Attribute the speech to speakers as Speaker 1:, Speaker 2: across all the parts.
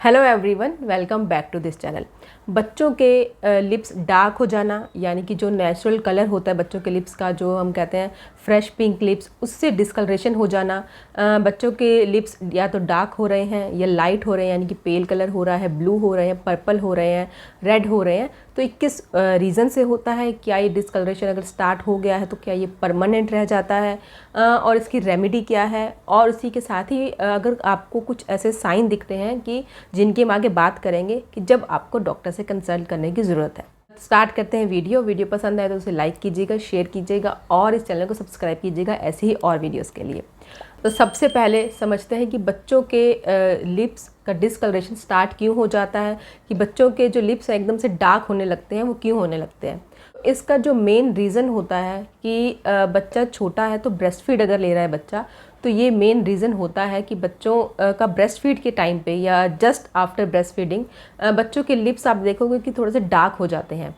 Speaker 1: Hello everyone, welcome back to this channel. बच्चों के lips dark हो जाना, यानी कि जो नेचुरल कलर होता है बच्चों के लिप्स का, जो हम कहते हैं फ्रेश पिंक लिप्स, उससे डिस्कलरेशन हो जाना। बच्चों के लिप्स या तो डार्क हो रहे हैं या लाइट हो रहे हैं, यानी कि पेल कलर हो रहा है, ब्लू हो रहे हैं, पर्पल हो रहे हैं, रेड हो रहे हैं। तो ये किस रीज़न से होता है? क्या ये डिस्कलरेशन अगर स्टार्ट हो गया है तो क्या ये परमानेंट रह जाता है? और इसकी रेमेडी क्या है? और उसी के साथ ही अगर आपको कुछ ऐसे साइन दिखते हैं कि जिनकी हम आगे बात करेंगे कि जब आपको डॉक्टर से कंसल्ट करने की ज़रूरत है। स्टार्ट करते हैं वीडियो पसंद आए तो उसे लाइक कीजिएगा, शेयर कीजिएगा और इस चैनल को सब्सक्राइब कीजिएगा ऐसे ही और वीडियोस के लिए। तो सबसे पहले समझते हैं कि बच्चों के लिप्स का डिस्कलरेशन स्टार्ट क्यों हो जाता है, कि बच्चों के जो लिप्स एकदम से डार्क होने लगते हैं वो क्यों होने लगते हैं। इसका जो मेन रीज़न होता है कि बच्चा छोटा है तो ब्रेस्ट फीड अगर ले रहा है बच्चा, तो ये मेन रीज़न होता है कि बच्चों का ब्रेस्ट फीड के टाइम पे या जस्ट आफ्टर ब्रेस्ट फीडिंग बच्चों के लिप्स आप देखोगे कि थोड़े से डार्क हो जाते हैं।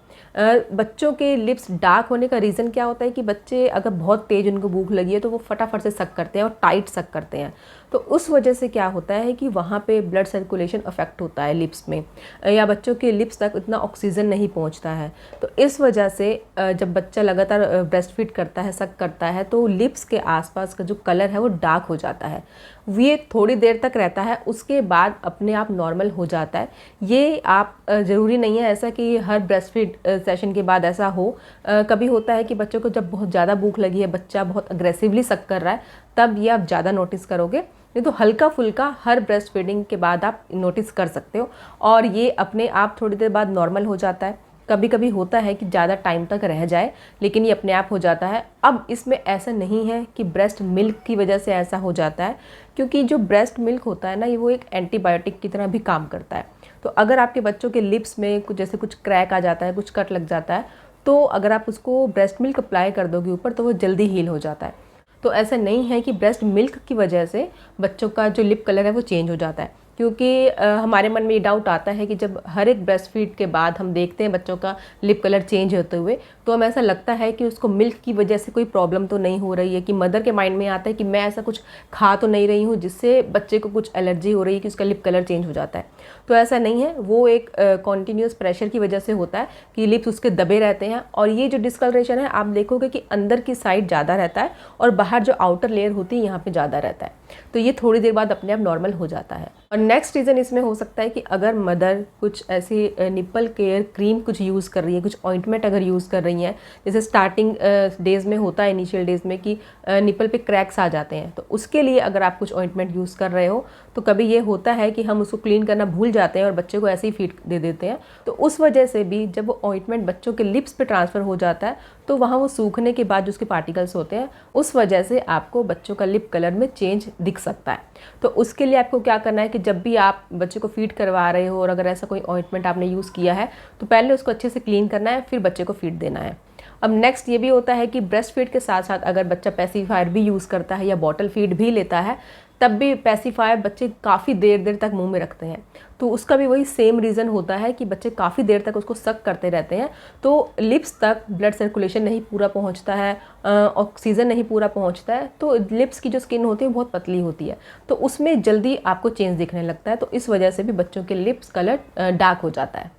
Speaker 1: बच्चों के लिप्स डार्क होने का रीज़न क्या होता है कि बच्चे अगर बहुत तेज़ उनको भूख लगी है तो वो फटाफट से सक करते हैं और टाइट सक करते हैं। तो उस वजह से क्या होता है कि वहाँ पे ब्लड सर्कुलेशन अफेक्ट होता है लिप्स में, या बच्चों के लिप्स तक इतना ऑक्सीजन नहीं पहुँचता है। तो इस वजह से जब बच्चा लगातार ब्रेस्ट फीड करता है, सक करता है, तो लिप्स के आसपास का जो कलर है वो डार्क हो जाता है। ये थोड़ी देर तक रहता है, उसके बाद अपने आप नॉर्मल हो जाता है। ये आप ज़रूरी नहीं है ऐसा कि हर ब्रेस्ट फीड सेशन के बाद ऐसा हो। कभी होता है कि बच्चों को जब बहुत ज़्यादा भूख लगी है, बच्चा बहुत अग्रेसिवली सक कर रहा है, तब ये आप ज़्यादा नोटिस करोगे। नहीं तो हल्का फुल्का हर ब्रेस्ट फीडिंग के बाद आप नोटिस कर सकते हो और ये अपने आप थोड़ी देर बाद नॉर्मल हो जाता है। कभी कभी होता है कि ज़्यादा टाइम तक रह जाए, लेकिन ये अपने आप हो जाता है। अब इसमें ऐसा नहीं है कि ब्रेस्ट मिल्क की वजह से ऐसा हो जाता है, क्योंकि जो ब्रेस्ट मिल्क होता है ना, ये वो एक एंटीबायोटिक की तरह भी काम करता है। तो अगर आपके बच्चों के लिप्स में कुछ जैसे कुछ क्रैक आ जाता है, कुछ कट लग जाता है, तो अगर आप उसको ब्रेस्ट मिल्क अप्लाई कर दोगे ऊपर, तो वो जल्दी हील हो जाता है। तो ऐसा नहीं है कि ब्रेस्ट मिल्क की वजह से बच्चों का जो लिप कलर है वो चेंज हो जाता है, क्योंकि हमारे मन में ये डाउट आता है कि जब हर एक ब्रेस्ट फीड के बाद हम देखते हैं बच्चों का लिप कलर चेंज होते हुए, तो हमें ऐसा लगता है कि उसको मिल्क की वजह से कोई प्रॉब्लम तो नहीं हो रही है, कि मदर के माइंड में आता है कि मैं ऐसा कुछ खा तो नहीं रही हूँ जिससे बच्चे को कुछ एलर्जी हो रही है कि उसका लिप कलर चेंज हो जाता है। तो ऐसा नहीं है, वो एक कॉन्टीन्यूस प्रेशर की वजह से होता है कि लिप्स उसके दबे रहते हैं। और ये जो डिस्कलरेशन है आप देखोगे कि अंदर की साइड ज़्यादा रहता है और बाहर जो आउटर लेयर होती है यहाँ पे ज़्यादा रहता है। तो ये थोड़ी देर बाद अपने आप नॉर्मल हो जाता है। और नेक्स्ट रीज़न इसमें हो सकता है कि अगर मदर कुछ ऐसी निपल केयर क्रीम कुछ यूज़ कर रही है, कुछ ऑइंटमेंट अगर यूज़ कर रही हैं, जैसे स्टार्टिंग डेज़ में होता है, इनिशियल डेज़ में कि निपल पे क्रैक्स आ जाते हैं, तो उसके लिए अगर आप कुछ ऑइंटमेंट यूज़ कर रहे हो, तो कभी ये होता है कि हम उसको क्लीन करना भूल जाते हैं और बच्चे को ऐसे ही फीड दे देते हैं। तो उस वजह से भी जब वो ऑइंटमेंट बच्चों के लिप्स पे ट्रांसफ़र हो जाता है, तो वहाँ वो सूखने के बाद जो उसके पार्टिकल्स होते हैं, उस वजह से आपको बच्चों का लिप कलर में चेंज दिख सकता है। तो उसके लिए आपको क्या करना है कि जब भी आप बच्चे को फीड करवा रहे हो और अगर ऐसा कोई ऑइंटमेंट आपने यूज़ किया है, तो पहले उसको अच्छे से क्लीन करना है, फिर बच्चे को फीड देना है। अब नेक्स्ट ये भी होता है कि ब्रेस्ट फीड के साथ साथ अगर बच्चा पेसिफायर भी यूज़ करता है या बॉटल फीड भी लेता है, तब भी पेसिफायर बच्चे काफ़ी देर तक मुंह में रखते हैं। तो उसका भी वही सेम रीज़न होता है कि बच्चे काफ़ी देर तक उसको सक करते रहते हैं, तो लिप्स तक ब्लड सर्कुलेशन नहीं पूरा पहुंचता है, ऑक्सीजन नहीं पूरा पहुंचता है, तो लिप्स की जो स्किन होती है बहुत पतली होती है, तो उसमें जल्दी आपको चेंज दिखने लगता है। तो इस वजह से भी बच्चों के लिप्स कलर डार्क हो जाता है।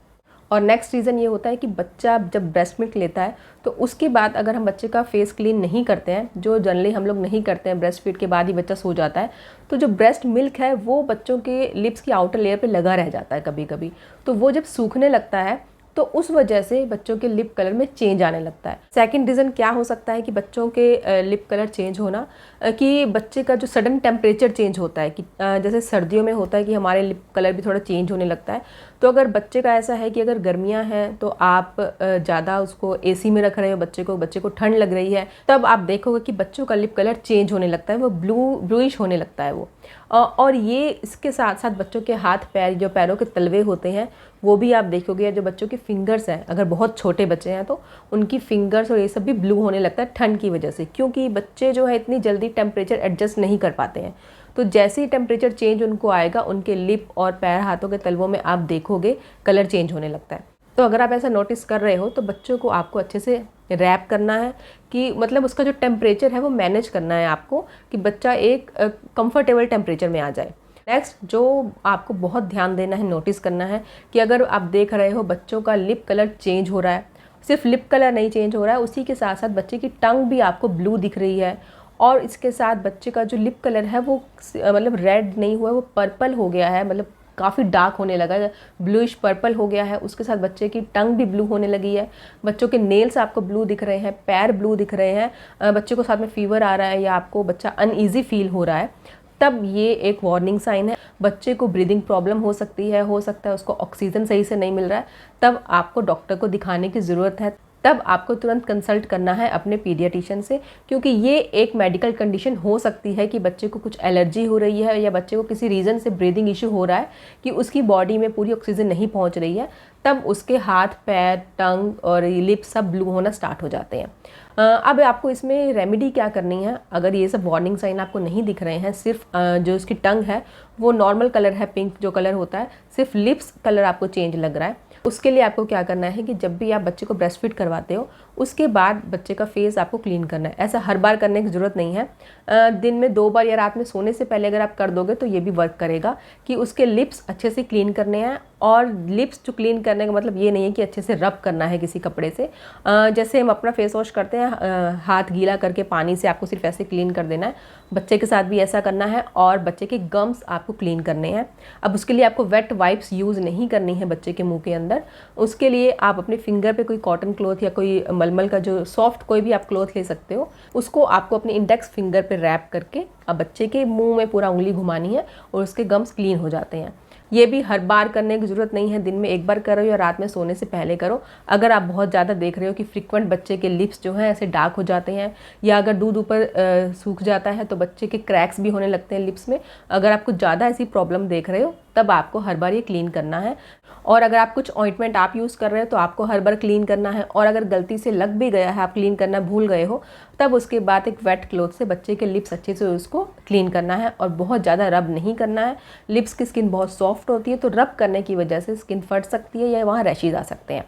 Speaker 1: और नेक्स्ट रीज़न ये होता है कि बच्चा जब ब्रेस्ट मिल्क लेता है, तो उसके बाद अगर हम बच्चे का फेस क्लीन नहीं करते हैं, जो जनरली हम लोग नहीं करते हैं, ब्रेस्ट फीड के बाद ही बच्चा सो जाता है, तो जो ब्रेस्ट मिल्क है वो बच्चों के लिप्स की आउटर लेयर पे लगा रह जाता है कभी कभी। तो वो जब सूखने लगता है, तो उस वजह से बच्चों के लिप कलर में चेंज आने लगता है। सेकंड रीज़न क्या हो सकता है कि बच्चों के लिप कलर चेंज होना, कि बच्चे का जो सडन टेम्परेचर चेंज होता है, कि जैसे सर्दियों में होता है कि हमारे लिप कलर भी थोड़ा चेंज होने लगता है। तो अगर बच्चे का ऐसा है कि अगर गर्मियां हैं तो आप ज़्यादा उसको एसी में रख रहे हो, बच्चे को ठंड लग रही है, तब आप देखोगे कि बच्चों का लिप कलर चेंज होने लगता है, वो ब्लूइश होने लगता है वो। और ये इसके साथ साथ बच्चों के हाथ पैर, जो पैरों के तलवे होते हैं, वो भी आप देखोगे, जो बच्चों के फिंगर्स हैं, अगर बहुत छोटे बच्चे हैं तो उनकी फिंगर्स और ये सब भी ब्लू होने लगता है ठंड की वजह से, क्योंकि बच्चे जो है इतनी जल्दी टेम्परेचर एडजस्ट नहीं कर पाते हैं। तो जैसे ही टेम्परेचर चेंज उनको आएगा, उनके लिप और पैर, हाथों के तलवों में आप देखोगे कलर चेंज होने लगता है। तो अगर आप ऐसा नोटिस कर रहे हो, तो बच्चों को आपको अच्छे से रैप करना है, कि मतलब उसका जो टेम्परेचर है वो मैनेज करना है आपको, कि बच्चा एक कंफर्टेबल टेम्परेचर में आ जाए। नेक्स्ट जो आपको बहुत ध्यान देना है, नोटिस करना है कि अगर आप देख रहे हो बच्चों का लिप कलर चेंज हो रहा है, सिर्फ लिप कलर नहीं चेंज हो रहा है, उसी के साथ साथ बच्चे की टंग भी आपको ब्लू दिख रही है, और इसके साथ बच्चे का जो लिप कलर है वो मतलब रेड नहीं हुआ है, वो पर्पल हो गया है, मतलब काफ़ी डार्क होने लगा है, ब्लूइश पर्पल हो गया है। उसके साथ बच्चे की टंग भी ब्लू होने लगी है, बच्चों के नेल्स आपको ब्लू दिख रहे हैं, पैर ब्लू दिख रहे हैं, बच्चे को साथ में फीवर आ रहा है या आपको बच्चा अनईजी फील हो रहा है, तब ये एक वार्निंग साइन है। बच्चे को ब्रीदिंग प्रॉब्लम हो सकती है, हो सकता है उसको ऑक्सीजन सही से नहीं मिल रहा है, तब आपको डॉक्टर को दिखाने की ज़रूरत है। तब आपको तुरंत कंसल्ट करना है अपने पीडियाट्रिशियन से, क्योंकि ये एक मेडिकल कंडीशन हो सकती है कि बच्चे को कुछ एलर्जी हो रही है या बच्चे को किसी रीज़न से ब्रीदिंग इशू हो रहा है कि उसकी बॉडी में पूरी ऑक्सीजन नहीं पहुंच रही है, तब उसके हाथ, पैर, टंग और लिप सब ब्लू होना स्टार्ट हो जाते हैं। अब आपको इसमें रेमेडी क्या करनी है, अगर ये सब वार्निंग साइन आपको नहीं दिख रहे हैं, सिर्फ जो उसकी टंग है वो नॉर्मल कलर है, पिंक जो कलर होता है, सिर्फ लिप्स कलर आपको चेंज लग रहा है, उसके लिए आपको क्या करना है कि जब भी आप बच्चे को ब्रेस्ट फीड करवाते हो उसके बाद बच्चे का फेस आपको क्लीन करना है। ऐसा हर बार करने की ज़रूरत नहीं है, दिन में 2 बार या रात में सोने से पहले अगर आप कर दोगे तो ये भी वर्क करेगा कि उसके लिप्स अच्छे से क्लीन करने हैं। और लिप्स जो क्लीन करने का मतलब ये नहीं है कि अच्छे से रब करना है किसी कपड़े से, जैसे हम अपना फेस वॉश करते हैं हाथ गीला करके पानी से आपको सिर्फ ऐसे क्लीन कर देना है, बच्चे के साथ भी ऐसा करना है। और बच्चे के गम्स आपको क्लीन करने हैं। अब उसके लिए आपको वेट वाइप्स यूज़ नहीं करनी है बच्चे के मुंह के अंदर, उसके लिए आप अपने फिंगर पे कोई कॉटन क्लॉथ या कोई मलमल का जो सॉफ्ट कोई भी आप क्लॉथ ले सकते हो, उसको आपको अपने इंडेक्स फिंगर पे रैप करके अब बच्चे के मुंह में पूरा उंगली घुमानी है और उसके गम्स क्लीन हो जाते हैं। ये भी हर बार करने की ज़रूरत नहीं है, दिन में 1 बार करो या रात में सोने से पहले करो। अगर आप बहुत ज़्यादा देख रहे हो कि फ्रिक्वेंट बच्चे के लिप्स जो हैं ऐसे डार्क हो जाते हैं या अगर दूध ऊपर सूख जाता है तो बच्चे के क्रैक्स भी होने लगते हैं लिप्स में, अगर आप कुछ ज़्यादा ऐसी प्रॉब्लम देख रहे हो तब आपको हर बार ये क्लीन करना है। और अगर आप कुछ ऑइंटमेंट आप यूज़ कर रहे हो तो आपको हर बार क्लीन करना है। और अगर गलती से लग भी गया है, आप क्लीन करना भूल गए हो, तब उसके बाद एक वेट क्लॉथ से बच्चे के लिप्स अच्छे से उसको क्लीन करना है और बहुत ज़्यादा रब नहीं करना है। लिप्स की स्किन बहुत सॉफ्ट होती है तो रब करने की वजह से स्किन फट सकती है या वहाँ रैशेज आ सकते हैं।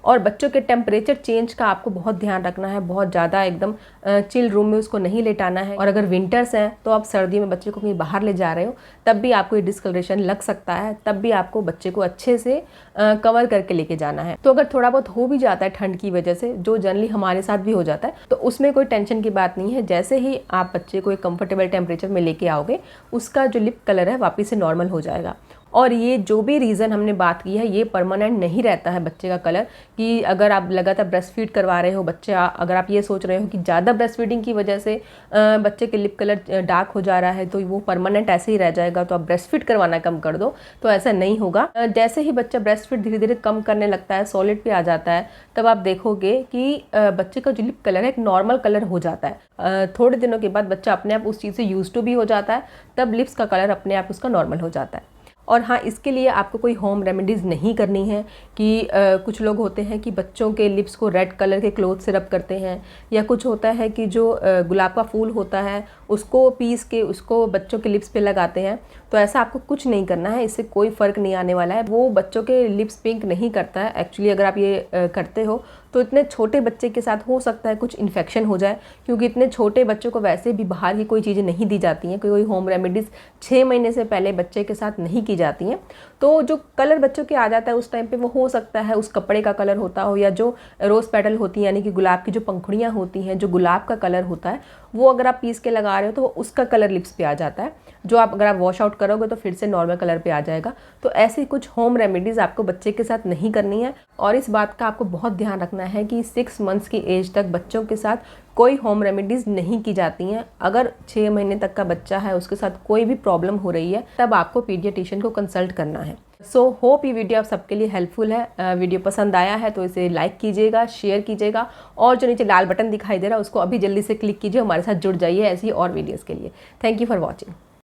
Speaker 1: और बच्चों के टेम्परेचर चेंज का आपको बहुत ध्यान रखना है, बहुत ज़्यादा एकदम चिल रूम में उसको नहीं लेटाना है। और अगर विंटर्स हैं तो आप सर्दी में बच्चे को कहीं बाहर ले जा रहे हो तब भी आपको ये डिस्कलरेशन लग सकता है, तब भी आपको बच्चे को अच्छे से कवर करके लेके जाना है। तो अगर थोड़ा बहुत हो भी जाता है ठंड की वजह से, जो जनरली हमारे साथ भी हो जाता है, तो उसमें कोई टेंशन की बात नहीं है। जैसे ही आप बच्चे को एक कंफर्टेबल टेम्परेचर में लेके आओगे उसका जो लिप कलर है वापस से नॉर्मल हो जाएगा। और ये जो भी रीज़न हमने बात की है ये परमानेंट नहीं रहता है बच्चे का कलर, कि अगर आप लगातार ब्रेस्ट फीड करवा रहे हो बच्चा, अगर आप ये सोच रहे हो कि ज़्यादा ब्रेस्ट फीडिंग की वजह से बच्चे के लिप कलर डार्क हो जा रहा है तो वो परमानेंट ऐसे ही रह जाएगा तो आप ब्रेस्ट फीड करवाना कम कर दो, तो ऐसा नहीं होगा। जैसे ही बच्चा ब्रेस्ट फीड धीरे धीरे कम करने लगता है, सॉलिड पे आ जाता है, तब आप देखोगे कि बच्चे का जो लिप कलर है एक नॉर्मल कलर हो जाता है। थोड़े दिनों के बाद बच्चा अपने आप उस चीज़ से यूज टू भी हो जाता है, तब लिप्स का कलर अपने आप उसका नॉर्मल हो जाता है। और हाँ, इसके लिए आपको कोई होम रेमेडीज़ नहीं करनी है कि कुछ लोग होते हैं कि बच्चों के लिप्स को रेड कलर के क्लॉथ से रब करते हैं, या कुछ होता है कि जो गुलाब का फूल होता है उसको पीस के उसको बच्चों के लिप्स पे लगाते हैं। तो ऐसा आपको कुछ नहीं करना है, इससे कोई फ़र्क नहीं आने वाला है। वो बच्चों के लिप्स पिंक नहीं करता है एक्चुअली। अगर आप ये करते हो तो इतने छोटे बच्चे के साथ हो सकता है कुछ इन्फेक्शन हो जाए, क्योंकि इतने छोटे बच्चों को वैसे भी बाहर की कोई चीज़ें नहीं दी जाती हैं, कोई होम रेमेडीज़ 6 महीने से पहले बच्चे के साथ नहीं की जाती हैं। तो जो कलर बच्चों के आ जाता है उस टाइम पे वो हो सकता है उस कपड़े का कलर होता हो, या जो रोज़ पेटल होती हैं यानी कि गुलाब की जो पंखुड़ियाँ होती हैं, जो गुलाब का कलर होता है, वो अगर आप पीस के लगा रहे हो तो उसका कलर लिप्स पे आ जाता है, जो आप अगर आप वॉश आउट करोगे तो फिर से नॉर्मल कलर पे आ जाएगा। तो ऐसी कुछ होम रेमेडीज़ आपको बच्चे के साथ नहीं करनी है। और इस बात का आपको बहुत ध्यान रखना है कि 6 मंथ्स की एज तक बच्चों के साथ कोई होम रेमेडीज़ नहीं की जाती हैं। अगर 6 महीने तक का बच्चा है उसके साथ कोई भी प्रॉब्लम हो रही है तब आपको पीडियाट्रिशियन को कंसल्ट करना है। सो होप ये वीडियो आप सबके लिए हेल्पफुल है। वीडियो पसंद आया है तो इसे लाइक कीजिएगा, शेयर कीजिएगा, और जो नीचे लाल बटन दिखाई दे रहा है उसको अभी जल्दी से क्लिक कीजिए, हमारे साथ जुड़ जाइए ऐसी और वीडियोज़ के लिए। Thank you for watching.